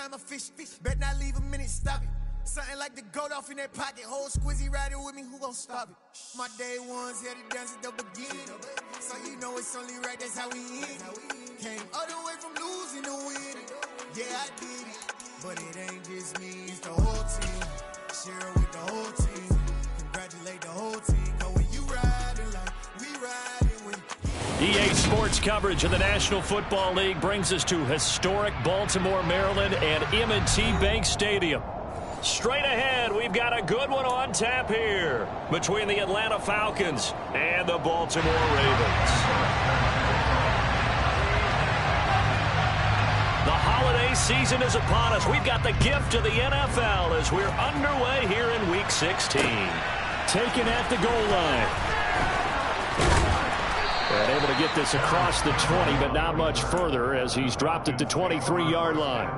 I'm a fish. Bet not leave a minute, stop it. Something like the goat off in that pocket. Whole squizzy riding with me, who gon' stop it? My day ones here to dance at the beginning. So you know it's only right, that's how we end. Came all the way from losing to winning. Yeah, I did it. But it ain't just me, it's the whole team. Share with the whole team. Congratulate the whole team. Cause when you riding like we riding with EA Sports coverage of the National Football League brings us to historic Baltimore, Maryland and M&T Bank Stadium. Straight ahead, we've got a good one on tap here between the Atlanta Falcons and the Baltimore Ravens. The holiday season is upon us. We've got the gift of the NFL as we're underway here in Week 16. Taken at the goal line. And able to get this across the 20, but not much further as he's dropped at the 23-yard line.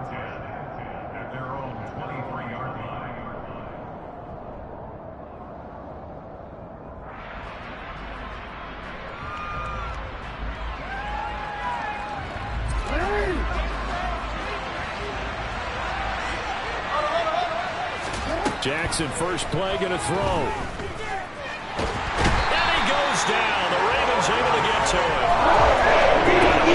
Jackson, first play, going to throw. And he goes down. The Ravens able to get to him.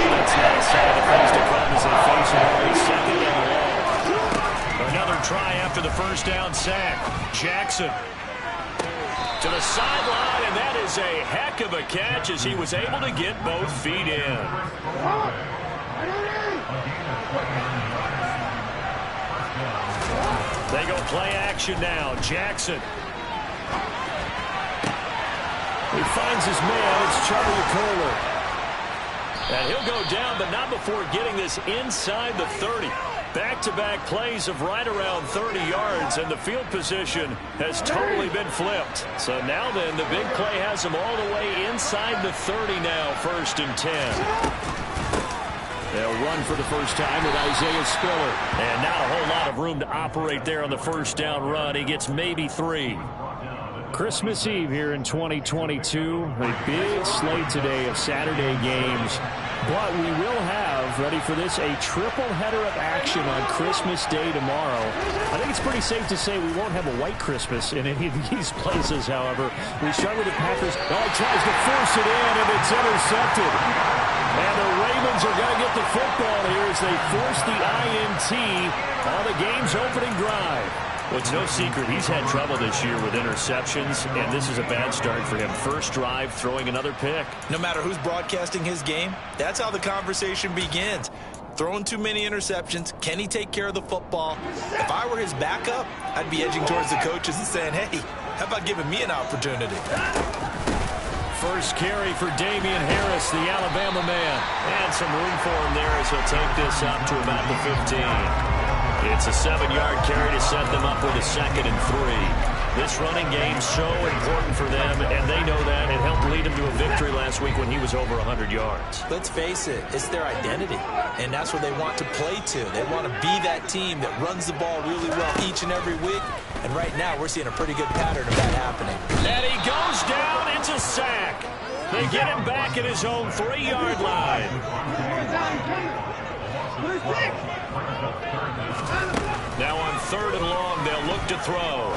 That's not a sign of things to come as they face an early second and long. Another try after the first down sack. Jackson to the sideline, and that is a heck of a catch as he was able to get both feet in. They go play action now. Jackson. He finds his man. It's Charlie Kohler. And he'll go down, but not before getting this inside the 30. Back-to-back plays of right around 30 yards, and the field position has totally been flipped. So now then, the big play has him all the way inside the 30 now, 1st and 10. They'll run for the first time with Isaiah Spiller. And not a whole lot of room to operate there on the first down run. He gets maybe 3. Christmas Eve here in 2022. A big slate today of Saturday games. But we will have, ready for this, a triple header of action on Christmas Day tomorrow. I think it's pretty safe to say we won't have a white Christmas in any of these places, however. We start with the Packers. Oh, he tries to force it in, and it's intercepted. And the Ravens are going to get the football here as they force the INT on the game's opening drive. Well, it's no secret he's had trouble this year with interceptions, and this is a bad start for him. First drive, throwing another pick. No matter who's broadcasting his game, that's how the conversation begins. Throwing too many interceptions. Can he take care of the football? If I were his backup, I'd be edging towards the coaches and saying, hey, how about giving me an opportunity? First carry for Damian Harris, the Alabama man. And some room for him there as he'll take this up to about the 15. It's a 7-yard carry to set them up with a 2nd and 3. This running game so important for them, and they know that. It helped lead them to a victory last week when he was over 100 yards. Let's face it, it's their identity, and that's where they want to play to. They want to be that team that runs the ball really well each and every week, and right now we're seeing a pretty good pattern of that happening. And he goes down, it's a sack. They get him back at his own 3-yard line. Now on 3rd and long, they'll look to throw.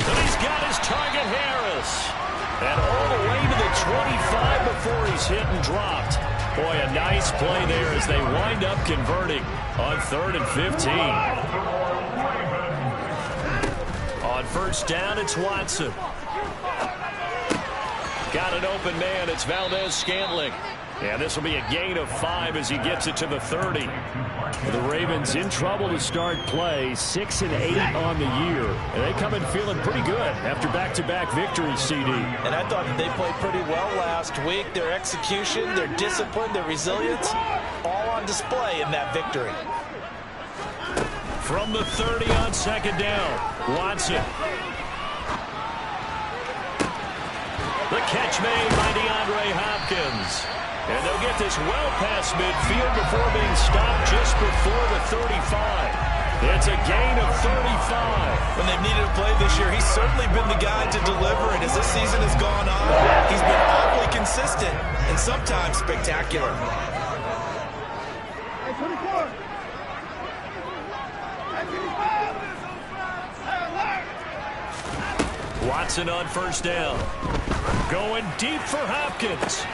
And he's got his target, Harris. And all the way to the 25 before he's hit and dropped. Boy, a nice play there as they wind up converting on 3rd and 15. On first down, it's Watson. Got an open man. It's Valdez-Scantling. And this will be a gain of 5 as he gets it to the 30. The Ravens in trouble to start play, 6 and 8 on the year. And they come in feeling pretty good after back-to-back victories, CD. And I thought that they played pretty well last week. Their execution, their discipline, their resilience, all on display in that victory. From the 30 on 2nd down, Watson. The catch made by DeAndre Hopkins. And they'll get this well past midfield before being stopped just before the 35. It's a gain of 35. When they've needed a play this year, he's certainly been the guy to deliver. And as this season has gone on, he's been awfully consistent and sometimes spectacular. Watson on first down. Going deep for Hopkins.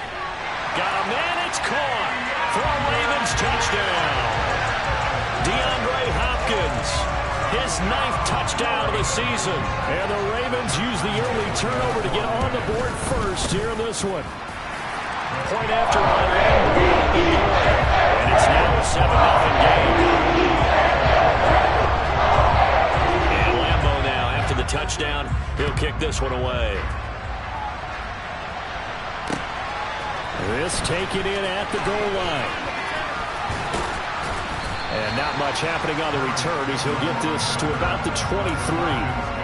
Got a man, it's caught for a Ravens touchdown. DeAndre Hopkins, his 9th touchdown of the season. And the Ravens use the early turnover to get on the board first here in this one. Point after by Lamar. And it's now a 7-0 game. And Lambo now, after the touchdown, he'll kick this one away. This taken in at the goal line. And not much happening on the return as he'll get this to about the 23.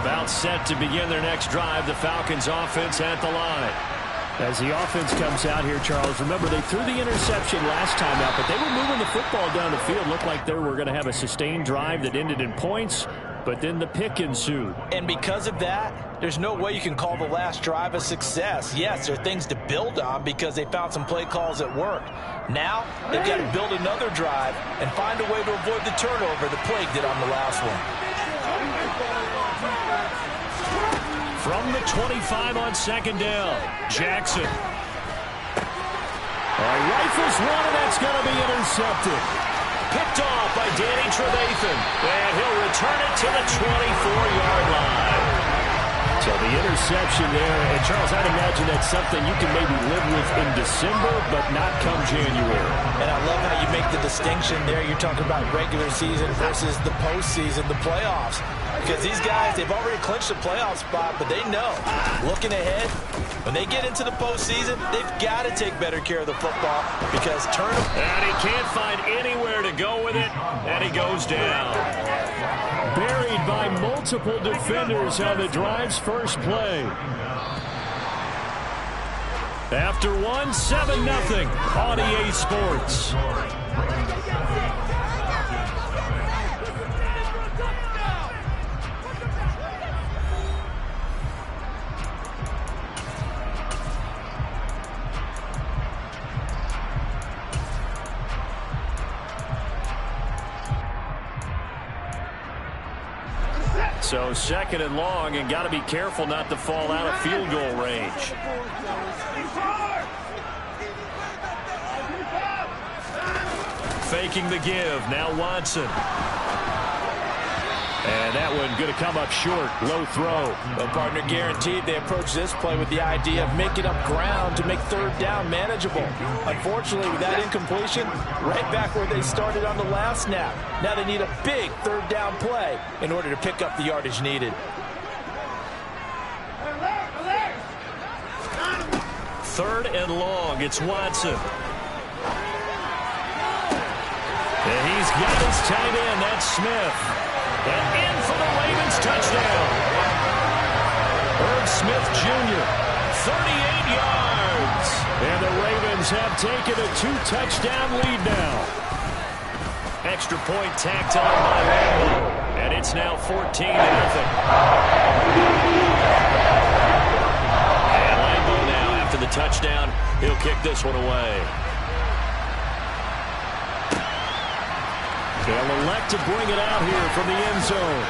About set to begin their next drive, the Falcons offense at the line. As the offense comes out here, Charles, remember they threw the interception last time out, but they were moving the football down the field. Looked like they were going to have a sustained drive that ended in points, but then the pick ensued. And because of that, there's no way you can call the last drive a success. Yes, there are things to build on because they found some play calls that worked. Now, they've got to build another drive and find a way to avoid the turnover the plague did on the last one. From the 25 on second down, Jackson. Rifles one, and that's going to be intercepted. Picked off by Danny Trevathan. And he'll return it to the 24-yard line. So the interception there, and Charles, I'd imagine that's something you can maybe live with in December, but not come January. And I love how you make the distinction there. You're talking about regular season versus the postseason, the playoffs. Because these guys, they've already clinched a playoff spot, but they know, looking ahead, when they get into the postseason, they've got to take better care of the football because turnover. And he can't find anywhere to go with it, and he goes down. Buried by multiple defenders on the drive's first play. After one, 7-0 on EA Sports. So second and long, and got to be careful not to fall out of field goal range. Faking the give, now Watson. And that one going to come up short, low throw. Well, partner, guaranteed they approach this play with the idea of making up ground to make third down manageable. Unfortunately, with that incompletion, right back where they started on the last snap. Now they need a big third down play in order to pick up the yardage needed. Third and long, it's Watson. And he's got his tight end, that's Smith. And in for the Ravens touchdown. Herb Smith Jr., 38 yards. And the Ravens have taken a 2-touchdown lead now. Extra point tacked on by Lambo. And it's now 14-0. And Lambo now, after the touchdown, he'll kick this one away. They'll elect to bring it out here from the end zone.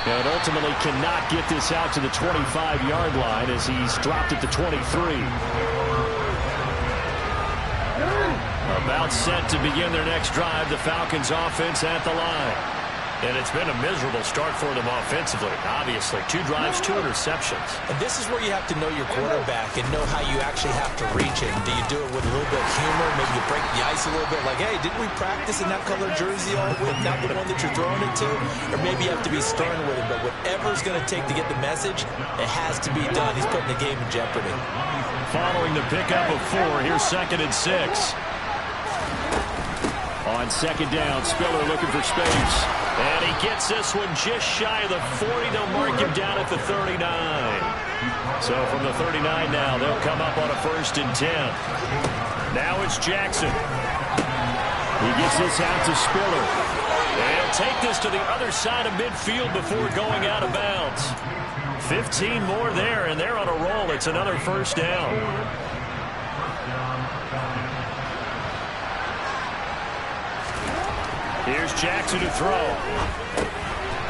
And ultimately cannot get this out to the 25-yard line as he's dropped at the 23. About set to begin their next drive, the Falcons offense at the line. And it's been a miserable start for them offensively, obviously. 2 drives, 2 interceptions. And this is where you have to know your quarterback and know how you actually have to reach him. Do you do it with a little bit of humor? Maybe you break the ice a little bit like, hey, didn't we practice in that color jersey all week? Not the one that you're throwing it to? Or maybe you have to be stern with him. But whatever it's going to take to get the message, it has to be done. He's putting the game in jeopardy. Following the pickup of 4, here's 2nd and 6. On second down, Spiller looking for space. And he gets this one just shy of the 40. They'll mark him down at the 39. So from the 39 now, they'll come up on a 1st and 10. Now it's Jackson. He gets this out to Spiller. And he'll take this to the other side of midfield before going out of bounds. 15 more there, and they're on a roll. It's another 1st down. Here's Jackson to throw.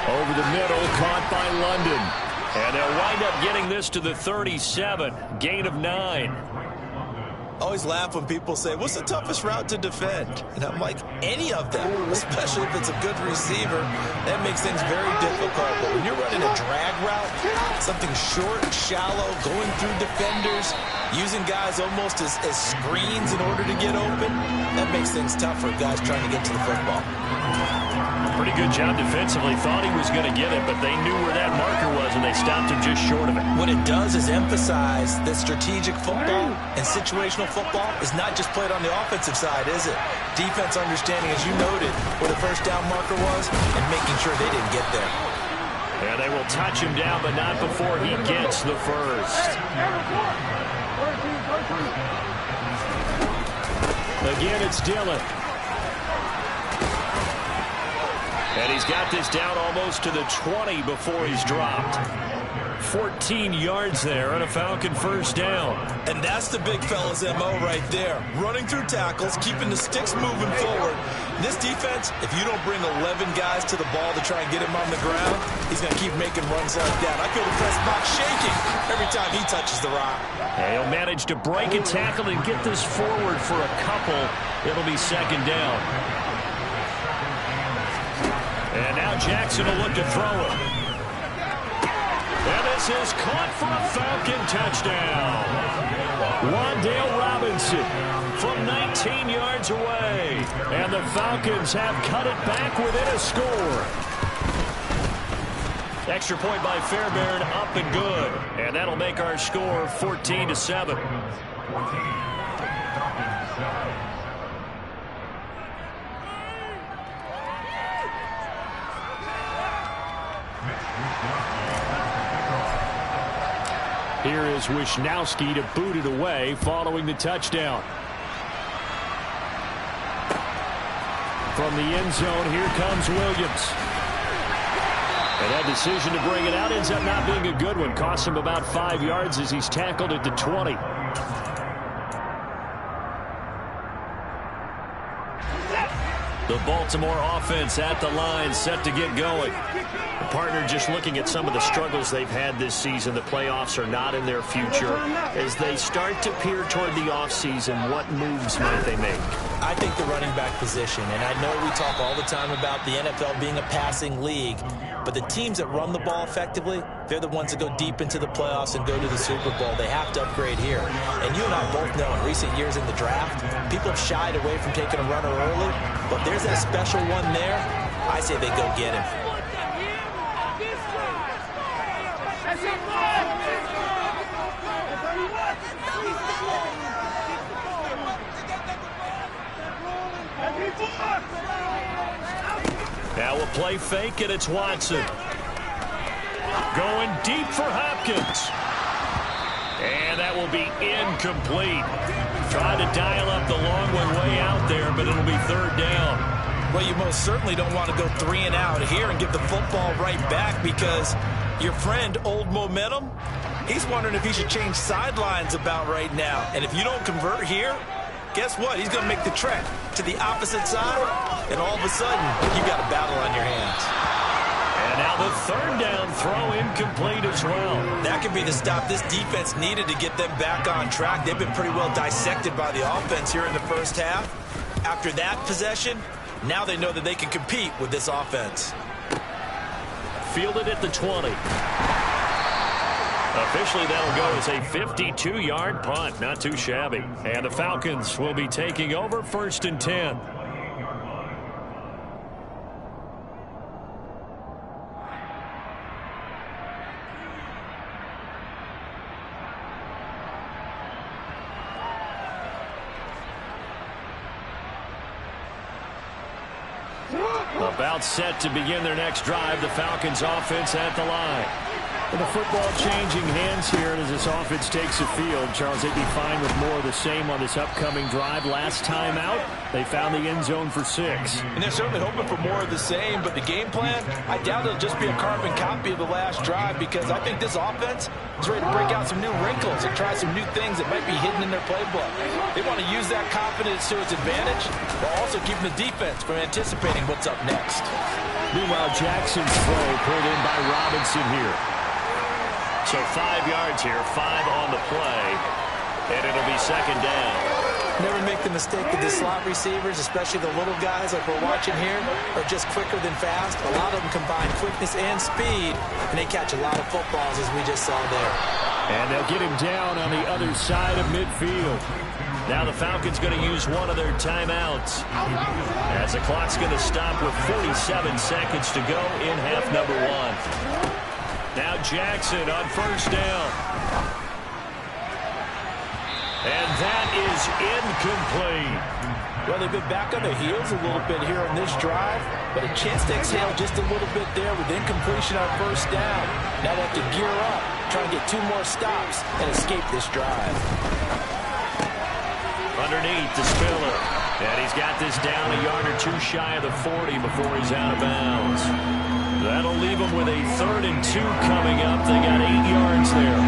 Over the middle, caught by London. And they'll wind up getting this to the 37. Gain of 9. I always laugh when people say, what's the toughest route to defend? And I'm like, any of them, especially if it's a good receiver. That makes things very difficult. But when you're running a drag route, something short, shallow, going through defenders, using guys almost as screens in order to get open, that makes things tough for guys trying to get to the football. Pretty good job defensively. Thought he was going to get it, but they knew where that marker was, and they stopped him just short of it. What it does is emphasize that strategic football and situational football is not just played on the offensive side, is it? Defense understanding, as you noted, where the first down marker was and making sure they didn't get there. And they will touch him down, but not before he gets the first. Again, it's Dillon. And he's got this down almost to the 20 before he's dropped. 14 yards there and a Falcon first down. And that's the big fella's MO right there. Running through tackles, keeping the sticks moving forward. This defense, if you don't bring 11 guys to the ball to try and get him on the ground, he's going to keep making runs like that. I feel the press box shaking every time he touches the rock. And he'll manage to break a tackle and get this forward for a couple. It'll be second down. And now Jackson will look to throw it. And this is caught for a Falcon touchdown. Wan'Dale Robinson from 19 yards away. And the Falcons have cut it back within a score. Extra point by Fairbairn, up and good. And that'll make our score 14-7. Here is Wisnowski to boot it away following the touchdown. From the end zone, here comes Williams. And that decision to bring it out ends up not being a good one. Costs him about 5 yards as he's tackled at the 20. The Baltimore offense at the line, set to get going. The partner just looking at some of the struggles they've had this season. The playoffs are not in their future. As they start to peer toward the offseason, what moves might they make? I think the running back position, and I know we talk all the time about the NFL being a passing league, but the teams that run the ball effectively, they're the ones that go deep into the playoffs and go to the Super Bowl. They have to upgrade here. And you and I both know in recent years in the draft, people have shied away from taking a runner early, but there's that special one there. I say they go get him. Now we'll play fake, and it's Watson. Going deep for Hopkins. And that will be incomplete. Trying to dial up the long one way out there, but it'll be third down. Well, you most certainly don't want to go 3 and out here and give the football right back, because your friend, Old Momentum, he's wondering if he should change sidelines about right now. And if you don't convert here, guess what? He's going to make the trek to the opposite side, and all of a sudden, you got a battle on your hands. And now the third down throw incomplete as well. That could be the stop this defense needed to get them back on track. They've been pretty well dissected by the offense here in the first half. After that possession, now they know that they can compete with this offense. Fielded at the 20. Officially, that'll go as a 52-yard punt. Not too shabby. And the Falcons will be taking over 1st and 10. About set to begin their next drive. The Falcons offense at the line. And the football changing hands here as this offense takes the field. Charles, they'd be fine with more of the same on this upcoming drive. Last time out, they found the end zone for 6. And they're certainly hoping for more of the same, but the game plan, I doubt it'll just be a carbon copy of the last drive, because I think this offense is ready to break out some new wrinkles and try some new things that might be hidden in their playbook. They want to use that confidence to its advantage, while also keeping the defense from anticipating what's up next. Meanwhile, Jackson's throw pulled in by Robinson here. So 5 yards here, 5 on the play, and it'll be second down. Never make the mistake that the slot receivers, especially the little guys like we're watching here, are just quicker than fast. A lot of them combine quickness and speed, and they catch a lot of footballs, as we just saw there. And they'll get him down on the other side of midfield. Now the Falcons going to use one of their timeouts, as the clock's going to stop with 47 seconds to go in half number 1. Now Jackson on first down. And that is incomplete. Well, they've been back on their heels a little bit here on this drive, but a chance to exhale just a little bit there with incompletion on first down. Now they have to gear up, try and get 2 more stops and escape this drive. Underneath to Spiller. And he's got this down a yard or 2 shy of the 40 before he's out of bounds. That'll leave them with a 3rd and 2 coming up. They got 8 yards there.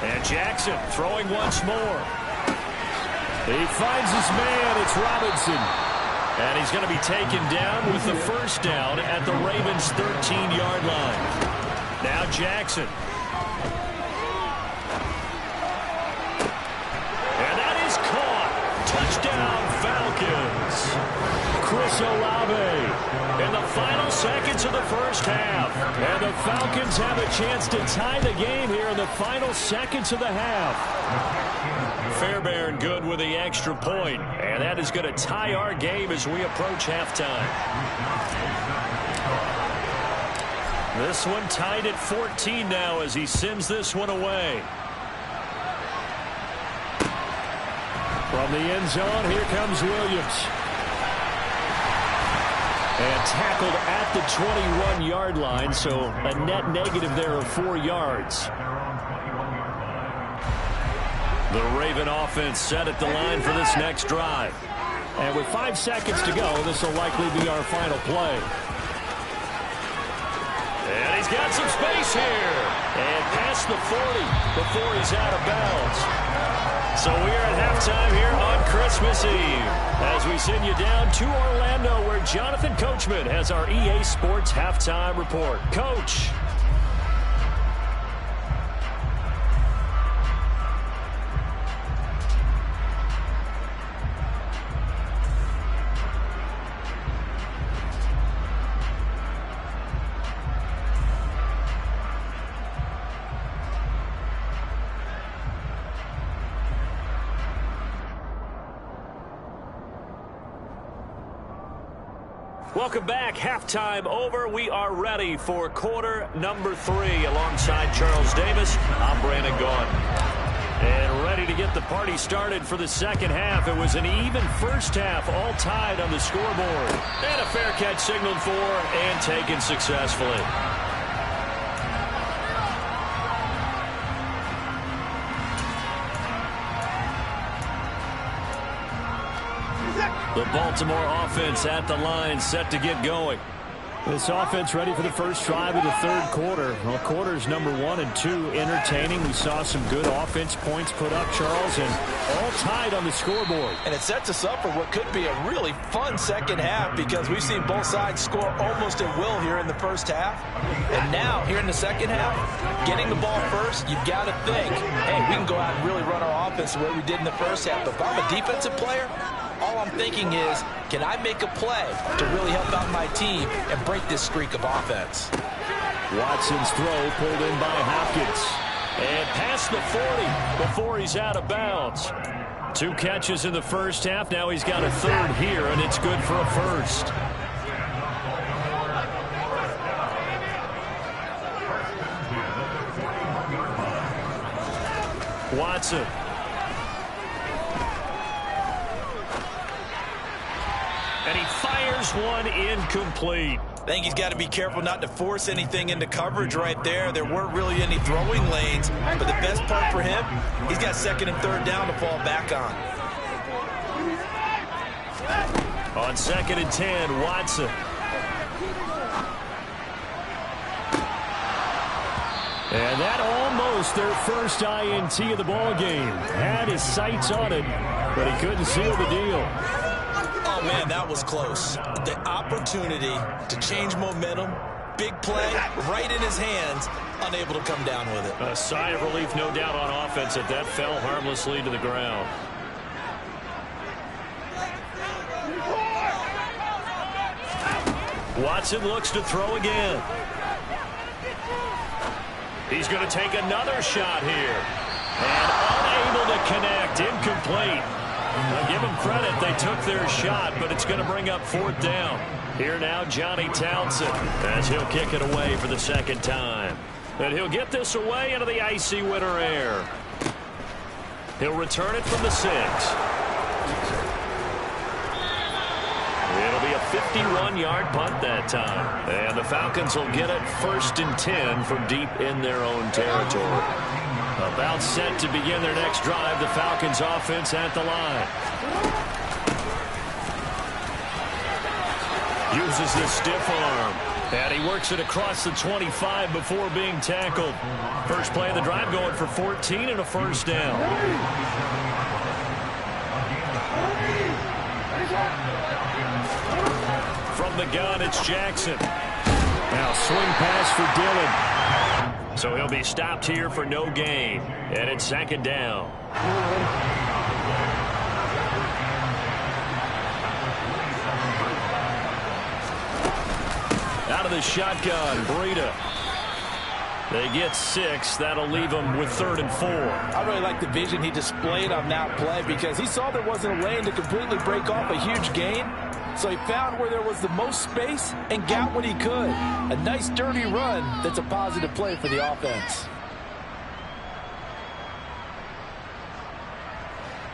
And Jackson throwing once more. He finds his man. It's Robinson. And he's going to be taken down with the first down at the Ravens' 13-yard line. Now Jackson. And that is caught. Touchdown, Falcons. Chris Olave in the final seconds of the first half. And the Falcons have a chance to tie the game here in the final seconds of the half. Fairbairn good with the extra point. And that is going to tie our game as we approach halftime. This one tied at 14 now as he sends this one away. From the end zone, here comes Williams. And tackled at the 21-yard line, so a net negative there of 4 yards. The Raven offense set at the line for this next drive. And with 5 seconds to go, this will likely be our final play. And he's got some space here. And past the 40 before he's out of bounds. So we are at halftime here on Christmas Eve as we send you down to Orlando, where Jonathan Coachman has our EA Sports halftime report. Coach. Welcome back. Halftime over. We are ready for quarter number 3 alongside Charles Davis. I'm Brandon Gaughan. And ready to get the party started for the second half. It was an even first half, all tied on the scoreboard. And a fair catch signaled for and taken successfully. The Baltimore offense at the line, set to get going. This offense ready for the first drive of the third quarter. Well, quarters number 1 and 2 entertaining. We saw some good offense points put up, Charles, and all tied on the scoreboard. And it sets us up for what could be a really fun second half, because we've seen both sides score almost at will here in the first half. And now, here in the second half, getting the ball first, you've got to think, hey, we can go out and really run our offense the way we did in the first half. But if I'm a defensive player, all I'm thinking is, can I make a play to really help out my team and break this streak of offense? Watson's throw pulled in by Hopkins. And past the 40 before he's out of bounds. 2 catches in the first half. Now he's got a third here, and it's good for a first. Watson. And he this one incomplete. I think he's got to be careful not to force anything into coverage right there. There weren't really any throwing lanes, but the best part for him, he's got second and third down to fall back on. On 2nd and 10, Watson. And that almost their first INT of the ball game. Had his sights on it, but he couldn't seal the deal. Oh, man, that was close. The opportunity to change momentum, big play, right in his hands, unable to come down with it. A sigh of relief, no doubt, on offense that that fell harmlessly to the ground. Watson looks to throw again. He's going to take another shot here. And unable to connect. Incomplete. I'll give them credit. They took their shot, but it's going to bring up 4th down. Here now, Johnny Townsend, as he'll kick it away for the 2nd time. And he'll get this away into the icy winter air. He'll return it from the 6. It'll be a 51-yard punt that time. And the Falcons will get it 1st and 10 from deep in their own territory. About set to begin their next drive. The Falcons offense at the line. Uses the stiff arm. And he works it across the 25 before being tackled. First play of the drive going for 14 and a 1st down. From the gun, it's Jackson. Now swing pass for Dillon. So he'll be stopped here for no gain. And it's 2nd down. Out of the shotgun, Breida. They get 6. That'll leave them with 3rd and 4. I really like the vision he displayed on that play because he saw there wasn't a lane to completely break off a huge gain. So he found where there was the most space and got what he could. A nice, dirty run that's a positive play for the offense.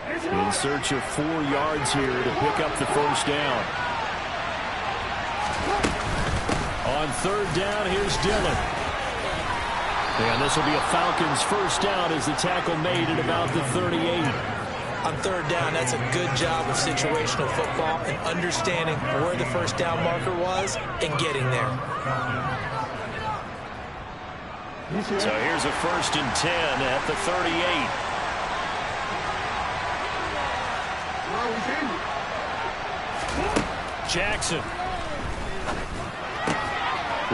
In search of 4 yards here to pick up the 1st down. On 3rd down, here's Dillon. And this will be a Falcons 1st down as the tackle made at about the 38. On 3rd down, that's a good job of situational football and understanding where the 1st down marker was and getting there. So here's a 1st and 10 at the 38. Jackson.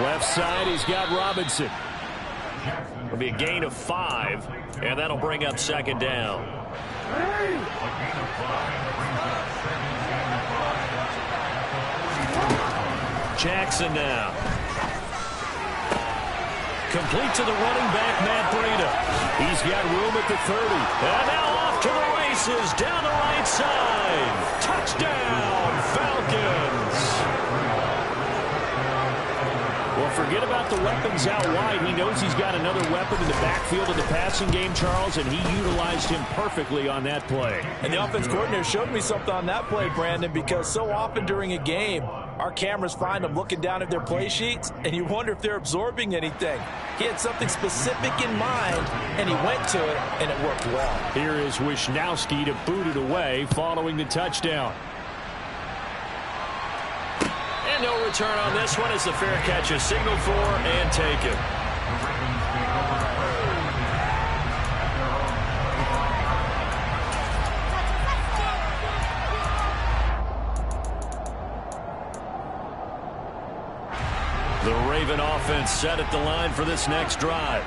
Left side, he's got Robinson. It'll be a gain of 5, and that'll bring up 2nd down. Jackson now. Complete to the running back, Matt Breida. He's got room at the 30. And now off to the races down the right side. Touchdown, Falcons. Well, forget about the weapons out wide. He knows he's got another weapon in the backfield of the passing game, Charles, and he utilized him perfectly on that play. And the offense coordinator showed me something on that play, Brandon, because so often during a game, our cameras find them looking down at their play sheets, and you wonder if they're absorbing anything. He had something specific in mind, and he went to it, and it worked well. Here is Wisnowski to boot it away following the touchdown. And no return on this one as the fair catch is signaled for and taken. The Raven offense set at the line for this next drive.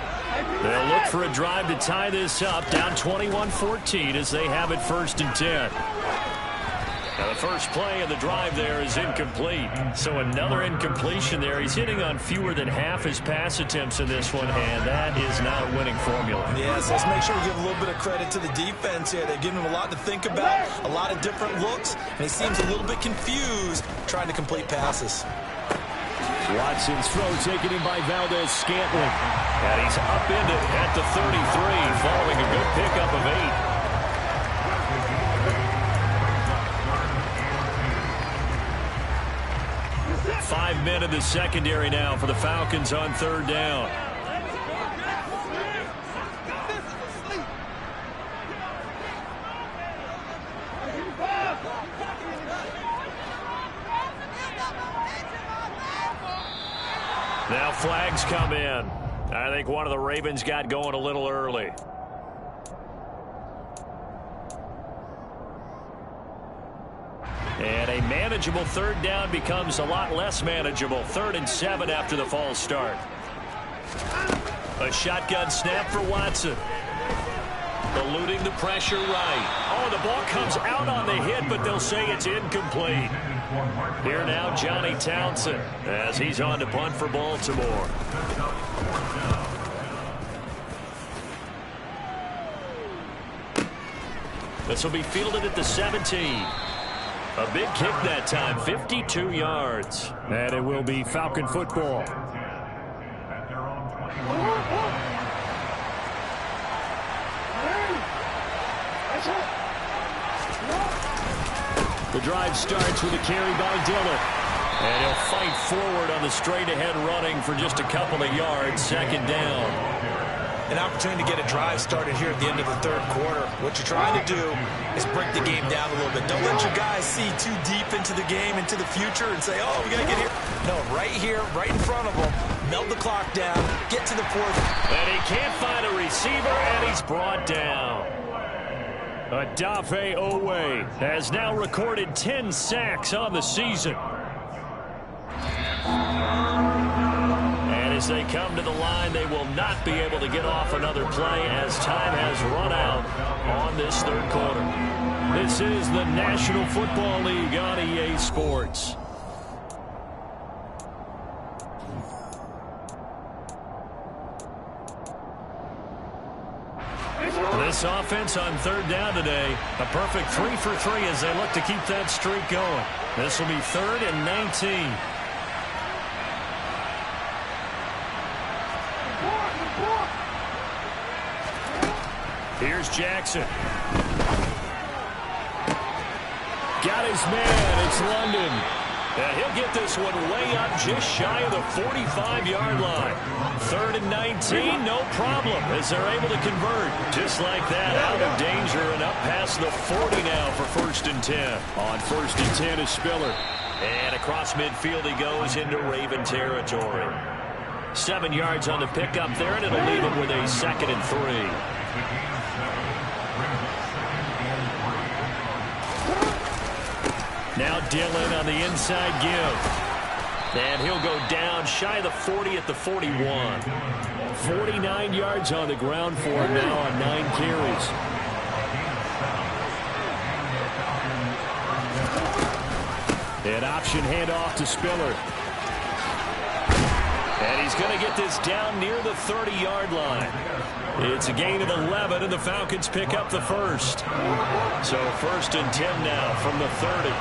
They'll look for a drive to tie this up, down 21-14 as they have it 1st and 10. Now the first play of the drive there is incomplete. So another incompletion there. He's hitting on fewer than half his pass attempts in this one, and that is not a winning formula. Yes, let's make sure we give a little bit of credit to the defense here. They're giving him a lot to think about, a lot of different looks, and he seems a little bit confused trying to complete passes. Watson's throw taken in by Valdez-Scantling. And he's upended at the 33 following a good pickup of 8. 5 men in the secondary now for the Falcons on third down. Now flags come in. I think one of the Ravens got going a little early. And a manageable third down becomes a lot less manageable. 3rd and 7 after the false start. A shotgun snap for Watson. Eluding the pressure right. Oh, the ball comes out on the hit, but they'll say it's incomplete. Here now, Johnny Townsend, as he's on to punt for Baltimore. This will be fielded at the 17. A big kick that time, 52 yards. And it will be Falcon football. The drive starts with a carry by Dillon. And he'll fight forward on the straight-ahead running for just a couple of yards. 2nd down. An opportunity to get a drive started here at the end of the 3rd quarter. What you're trying to do is break the game down a little bit. Don't let your guys see too deep into the game, into the future, and say, oh, we got to get here. No, right here, right in front of them. Melt the clock down. Get to the 4th. And he can't find a receiver, and he's brought down. Odafe Owe has now recorded 10 sacks on the season. And as they come to the line, they will not be able to get off another play as time has run out on this 3rd quarter. This is the National Football League on EA Sports. This offense on 3rd down today, a perfect 3 for 3 as they look to keep that streak going. This will be 3rd and 19. Here's Jackson. Got his man. It's London. And he'll get this one way up just shy of the 45-yard line. 3rd and 19, no problem, as they're able to convert. Just like that, out of danger and up past the 40 now for 1st and 10. On 1st and 10 is Spiller. And across midfield he goes into Raven territory. 7 yards on the pickup there, and it'll leave him with a 2nd and 3. Now Dillon on the inside give. And he'll go down shy of the 40 at the 41. 49 yards on the ground for him now on 9 carries. An option handoff to Spiller. And he's going to get this down near the 30-yard line. It's a gain of 11, and the Falcons pick up the 1st. So 1st and 10 now from the 30.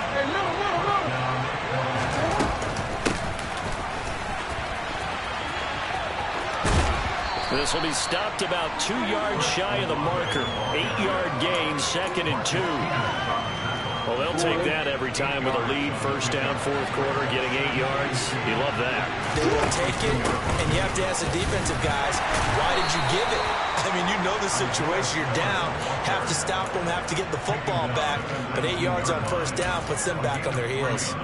This will be stopped about 2 yards shy of the marker. 8-yard gain, 2nd and 2. Well, they'll take that every time with a lead. 1st down, 4th quarter, getting 8 yards. You love that. They will take it, and you have to ask the defensive guys, why did you give it? I mean, you know the situation. You're down. Have to stop them, have to get the football back. But 8 yards on 1st down puts them back on their heels.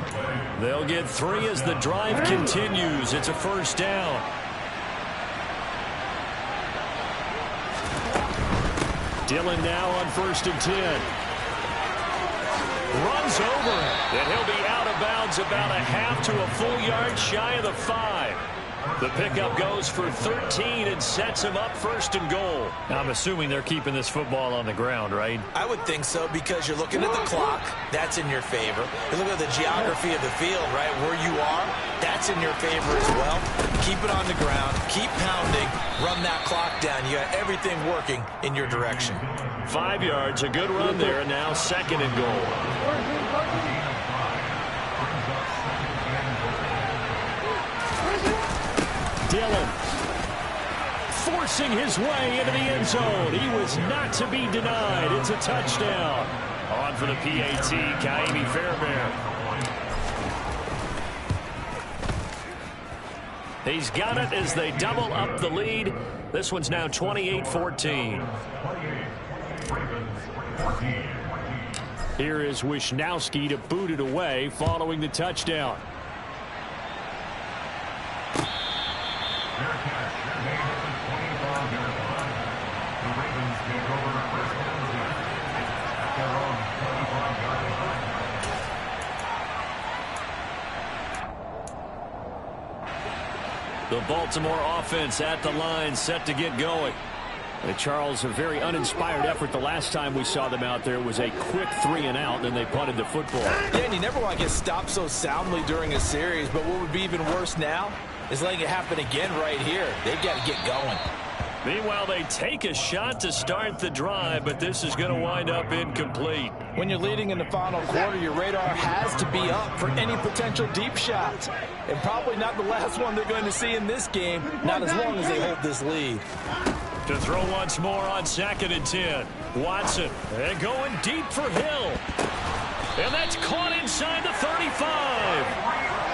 They'll get 3 as the drive continues. It's a 1st down. Dillon now on 1st and 10. Runs over it, and he'll be out of bounds about a half to a full yard shy of the 5. The pickup goes for 13 and sets him up 1st and goal. I'm assuming they're keeping this football on the ground, right? I would think so, because you're looking at the clock. That's in your favor. You look at the geography of the field, right? Where you are, that's in your favor as well. Keep it on the ground. Keep pounding. Run that clock down. You got everything working in your direction. 5 yards, a good run there, and now 2nd and goal. Dillon forcing his way into the end zone. He was not to be denied. It's a touchdown. On for the PAT, Kaimi Fairbairn. He's got it as they double up the lead. This one's now 28-14. Here is Wisnowski to boot it away following the touchdown. The Baltimore offense at the line, set to get going. And Charles, a very uninspired effort the last time we saw them out there. It was a quick 3-and-out, and they punted the football. Yeah, and you never want to get stopped so soundly during a series, but what would be even worse now is letting it happen again right here. They've got to get going. Meanwhile, they take a shot to start the drive, but this is going to wind up incomplete. When you're leading in the final quarter, your radar has to be up for any potential deep shots. And probably not the last one they're going to see in this game, not as long as they hold this lead. To throw once more on 2nd and 10. Watson, and going deep for Hill. And that's caught inside the 35.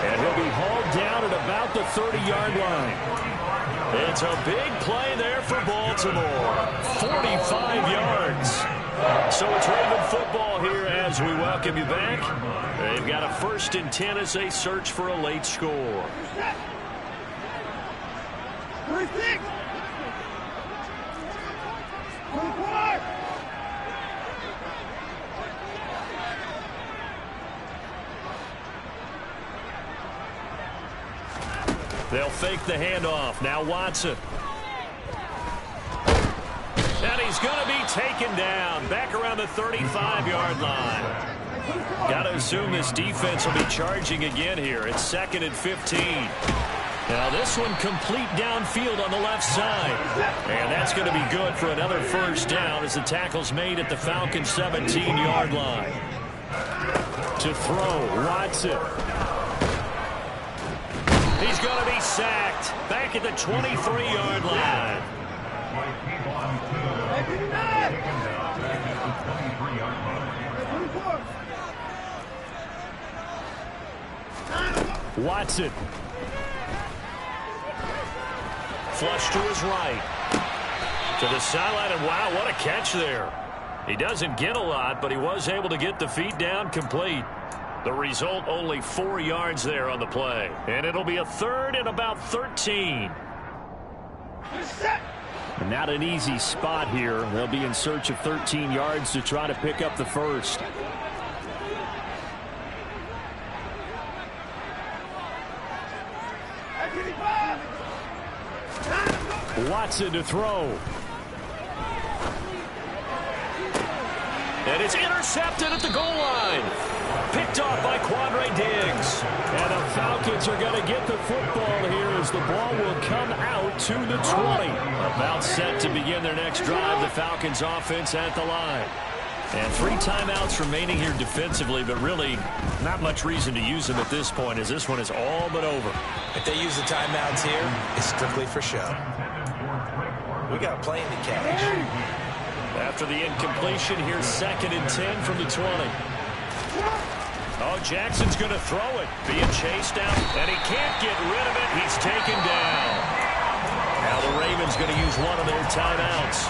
And he'll be hauled down at about the 30-yard line. It's a big play there for Baltimore. 45 yards. So it's Raven football here as we welcome you back. They've got a 1st and 10 as they search for a late score. They'll fake the handoff. Now Watson. And he's going to be taken down. Back around the 35-yard line. Got to assume this defense will be charging again here. It's 2nd and 15. Now this one complete downfield on the left side. And that's going to be good for another 1st down as the tackle's made at the Falcons' 17-yard line. To throw, Watson. He's going to be sacked back at the 23-yard line. Watson. Flush to his right. To the sideline, and wow, what a catch there. He doesn't get a lot, but he was able to get the feet down complete. The result, only 4 yards there on the play. And it'll be a 3rd and about 13. Not an easy spot here. They'll be in search of 13 yards to try to pick up the 1st. Watson to throw. And it's intercepted at the goal line. Picked off by Quandre Diggs. And the Falcons are going to get the football here as the ball will come out to the 20. About set to begin their next drive. The Falcons offense at the line. And 3 timeouts remaining here defensively, but really not much reason to use them at this point as this one is all but over. If they use the timeouts here, it's strictly for show. We got a plane to catch. After the incompletion, here's 2nd and 10 from the 20. Oh, Jackson's going to throw it. Being chased out, and he can't get rid of it. He's taken down. Now the Ravens going to use one of their timeouts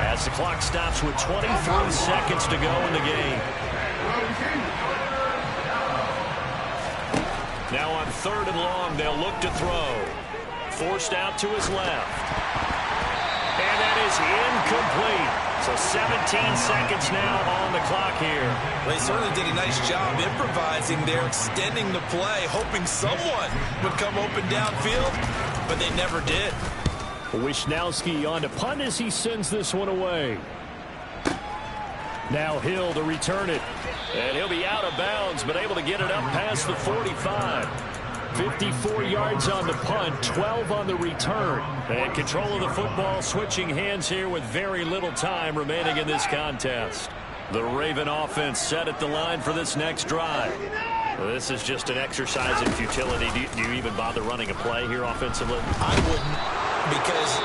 as the clock stops with 23 seconds to go in the game. Now on 3rd and long, they'll look to throw. Forced out to his left. And that is incomplete. So 17 seconds now on the clock here. Well, they certainly did a nice job improvising there, extending the play, hoping someone would come open downfield, but they never did. Wisnowski on to punt as he sends this one away. Now Hill to return it. And he'll be out of bounds, but able to get it up past the 45. 54 yards on the punt, 12 on the return. And control of the football, switching hands here with very little time remaining in this contest. The Raven offense set at the line for this next drive. Well, this is just an exercise in futility. Do you even bother running a play here offensively? I wouldn't, because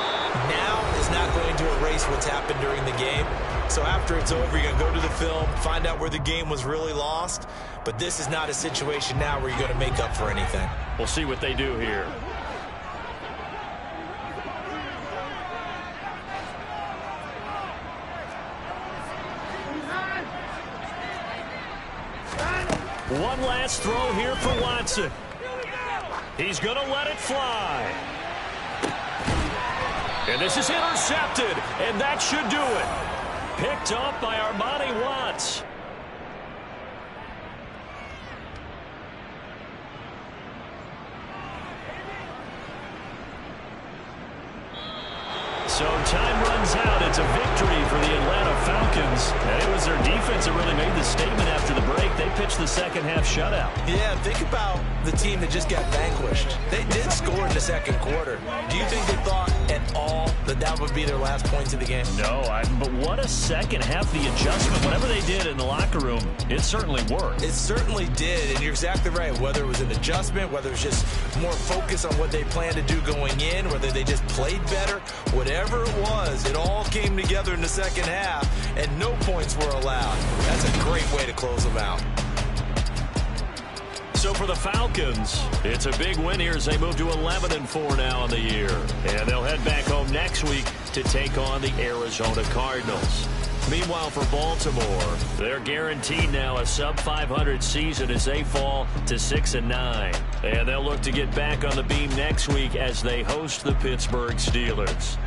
now is not going to erase what's happened during the game. So after it's over, you're going to go to the film, find out where the game was really lost. But this is not a situation now where you're going to make up for anything. We'll see what they do here. One last throw here for Watson. He's going to let it fly. And this is intercepted, and that should do it. Picked up by Armani Watts. So time runs out. It's a victory for the Atlanta Falcons. And it was their defense that really made the statement after the break. They pitched the second half shutout. Yeah, think about the team that just got vanquished. They did score in the second quarter. Do you think they thought at all that that would be their last points of the game? No, but what a second half. The adjustment, whatever they did in the locker room, it certainly worked. It certainly did, and you're exactly right. Whether it was an adjustment, whether it was just more focus on what they planned to do going in, whether they just played better, whatever it was, it all came together in the second half, and no points were allowed. That's a great way to close them out. So for the Falcons, it's a big win here as they move to 11-4 now in the year. And they'll head back home next week to take on the Arizona Cardinals. Meanwhile, for Baltimore, they're guaranteed now a sub-500 season as they fall to 6-9. And they'll look to get back on the beam next week as they host the Pittsburgh Steelers.